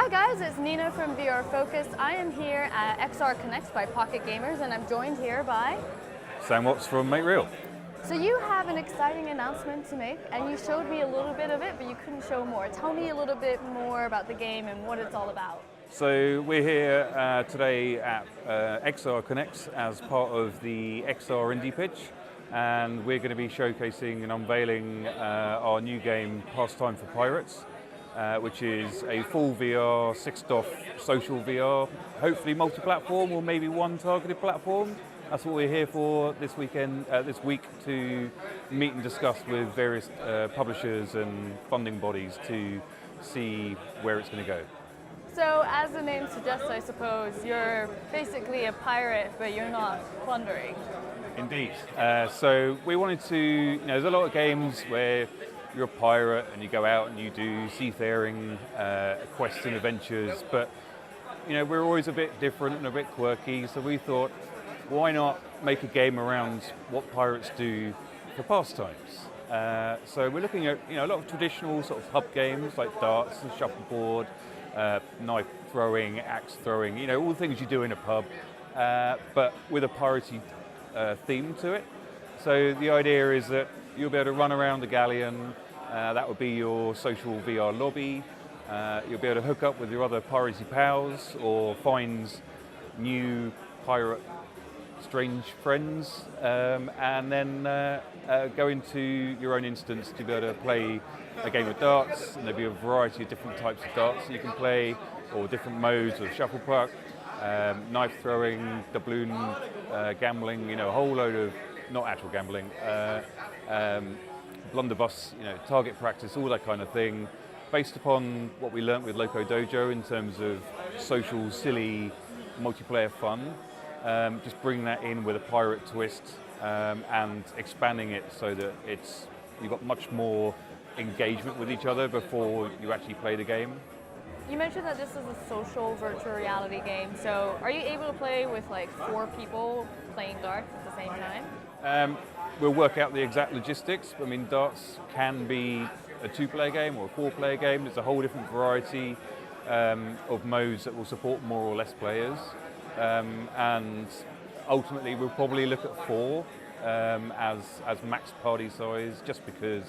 guys, it's Nina from VR Focus. I am here at XRConnects by Pocket Gamers, and I'm joined here by Sam Watts from Make Real. So you have an exciting announcement to make, and you showed me a little bit of it, but you couldn't show more. Tell me a little bit more about the game and what it's all about. So we're here today at XRConnects as part of the XR Indie Pitch, and we're going to be showcasing and unveiling our new game, Pastime for Pirates, which is a full VR, 6-DoF social VR, hopefully multi-platform or maybe one targeted platform. That's what we're here for this week to meet and discuss with various publishers and funding bodies to see where it's going to go. So as the name suggests, I suppose, you're basically a pirate, but you're not plundering. Indeed. So we wanted to, there's a lot of games where you're a pirate and you go out and you do seafaring quests and adventures, but we're always a bit different and a bit quirky, so we thought, why not make a game around what pirates do for pastimes? So we're looking at a lot of traditional sort of pub games like darts and shuffleboard, knife throwing, axe throwing, all the things you do in a pub, but with a piratey theme to it. So the idea is that you'll be able to run around the galleon, that would be your social VR lobby, you'll be able to hook up with your other piratey pals or find new pirate strange friends, and then go into your own instance to be able to play a game of darts, and there'll be a variety of different types of darts that you can play, or different modes of shufflepuck, knife throwing, doubloon gambling, a whole load of, not actual gambling, blunderbuss, target practice, all that kind of thing, based upon what we learnt with Loco Dojo in terms of social, silly, multiplayer fun. Just bringing that in with a pirate twist and expanding it so that you've got much more engagement with each other before you actually play the game. You mentioned that this is a social virtual reality game, so are you able to play with like 4 people playing darts at the same time? We'll work out the exact logistics. I mean, darts can be a 2-player game or a 4-player game. There's a whole different variety of modes that will support more or less players. And ultimately we'll probably look at 4 as max party size, just because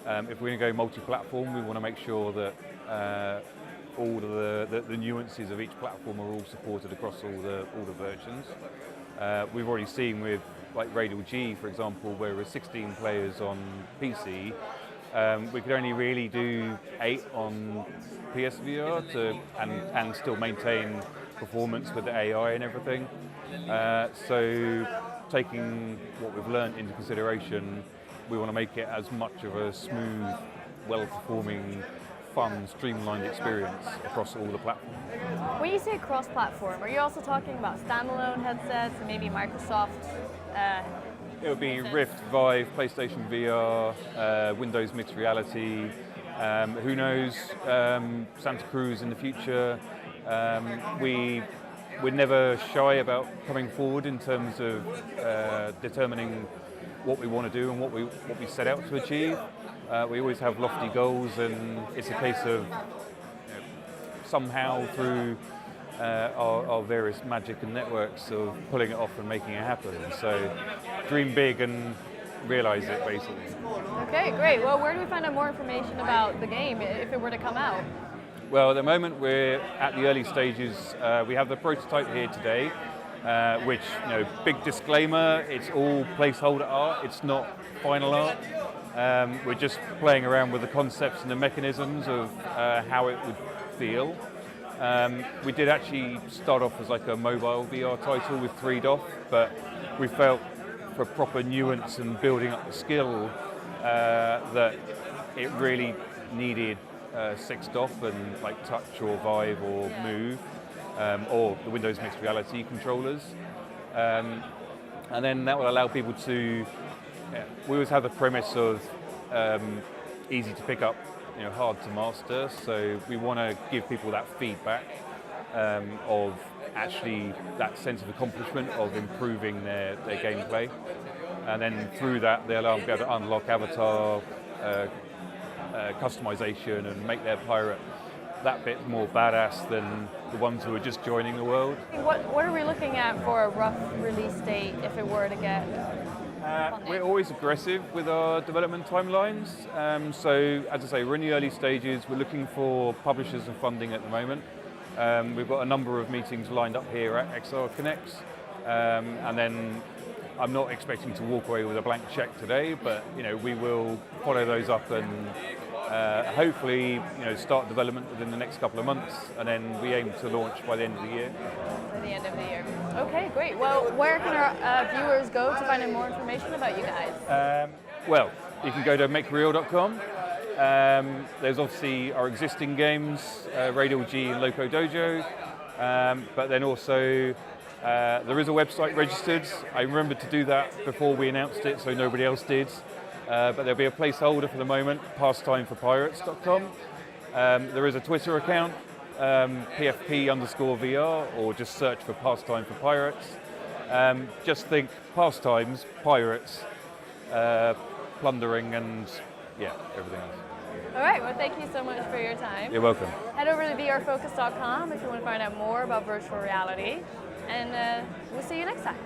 if we're going to go multi-platform, we want to make sure that all of the nuances of each platform are all supported across all the versions. We've already seen with like Radial G, for example, where we're 16 players on PC. We could only really do 8 on PSVR and still maintain performance with the AI and everything. So taking what we've learned into consideration, we want to make it as much of a smooth, well-performing, fun, streamlined experience across all the platforms. When you say cross-platform, are you also talking about standalone headsets and maybe Microsoft? It would be Rift, Vive, PlayStation VR, Windows Mixed Reality, who knows, Santa Cruz in the future. We're never shy about coming forward in terms of determining what we want to do and what we set out to achieve. We always have lofty goals, and it's a case of somehow through our various magic and networks of pulling it off and making it happen. So dream big and realize it, basically. Okay, great. Well, where do we find out more information about the game if it were to come out? Well, at the moment we're at the early stages. We have the prototype here today, which, big disclaimer, it's all placeholder art, it's not final art. We're just playing around with the concepts and the mechanisms of how it would feel. We did actually start off as like a mobile VR title with 3-DoF, but we felt for proper nuance and building up the skill that it really needed 6-DoF and like touch or Vive or Move, or the Windows Mixed Reality controllers. And then that will allow people to, we always have the premise of easy to pick up, hard to master. So we want to give people that feedback of actually that sense of accomplishment of improving their gameplay. And then through that, they'll be able to unlock avatar customization and make their pirate that bit more badass than the ones who are just joining the world. What are we looking at for a rough release date if it were to get funding? We're always aggressive with our development timelines. So, as I say, we're in the early stages. We're looking for publishers and funding at the moment. We've got a number of meetings lined up here at XRConnects, and then I'm not expecting to walk away with a blank check today, but we will follow those up and hopefully start development within the next couple of months, and then we aim to launch by the end of the year. By the end of the year. Okay, great. Well, where can our viewers go to find out more information about you guys? Well, you can go to makereal.com. There's obviously our existing games, Radial G and Loco Dojo, but then also there is a website registered. I remembered to do that before we announced it, so nobody else did. But there'll be a placeholder for the moment, pastimeforpirates.com. There is a Twitter account, PFP_VR, or just search for Pastime for Pirates. Just think pastimes, pirates, plundering, and everything else. All right, well, thank you so much for your time. You're welcome. Head over to vrfocus.com if you want to find out more about virtual reality, and we'll see you next time.